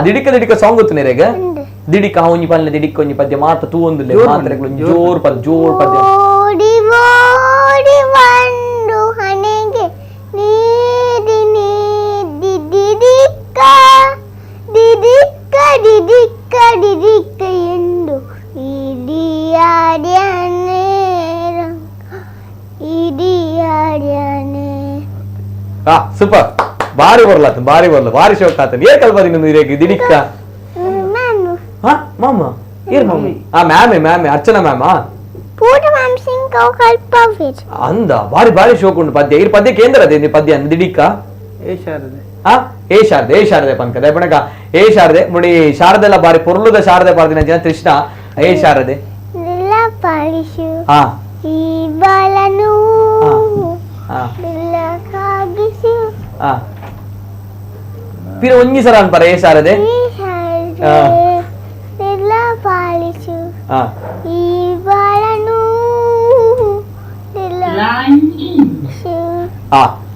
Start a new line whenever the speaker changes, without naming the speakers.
ದಿಡಿಕ ದಿಡಿಕ song ಗೊತ್ತು ನೀರೇಗ ದಿಡಿಕ ಒಂಜಿ ಪಲ್ಲೆ ದಿಡಿಕ ಒಂಜಿ ಪದ್ಯ ಮಾತ ತೂ ಒಂದು ಮಾತ್ರೆಗಳು ಜೋರ್ ಪದ್ಯ
ಓಡಿ ಓಡಿ ಬಂದು ಹಣೆಗೆ ನೀಡಿ ನೀಡಿ ದಿದಿಕ್ಕ ದಿದಿಕ್ಕ ದಿದಿಕ್ಕ ದಿದಿಕ್ಕ ಎಂದು ಇಡಿಯಾಡ್ಯಾನೆ ಇಡಿಯಾಡ್ಯಾನೆ.
ಸೂಪರ್, ಬಾರಿ ಬರ್ಲಾತ ಬಾರಿ ಶೋಕ್ ಆತ. ಏನ್ ಕಲ್ಪದಿ ನಿಮ್ದು ಇರೇಗ ದಿಡಿಕ್ಕ ಮಾಮ ಏನ್ ಮಮ್ಮಿ ಮ್ಯಾಮೆ ಅರ್ಚನಾ ಮ್ಯಾಮ
ಪೂಟ ಮ್ಯಾಮ್ ಸಿಂಗ್ ಕಲ್ಪವಿರ್
ಅಂದ ಬಾರಿ ಶೋಕ್ ಉಂಟು ಪದ್ಯ ಈ ಪದ್ಯ ಕೇಂದ್ರದೆ ಪದ್ಯ ದಿಡಿಕ್ಕ ಏ ಶಾರದೆ ಪಂಕ ದಯಪಣಕ ಏ ಶಾರದೆ ಮುಡಿ ಶಾರದೆಲ್ಲ ಬಾರಿ ಪೊರ್ಲುದ ಶಾರದೆ ಪಾರ್ದಿನ ಜನ ತೃಷ್ಣ ಏ ಶಾರದೆ
ಪಾಲಿಸು
ಹಾ
ಈ ಬಾಲನು ಕಾಗಿಸು
ಪಿರ ಒಂಜಿ ಸಲ ಅನ್ಪರ ಏ ಶಾರದೆ
ಪಾಲಿಸು ಈ ಬಾಲನು
ಆ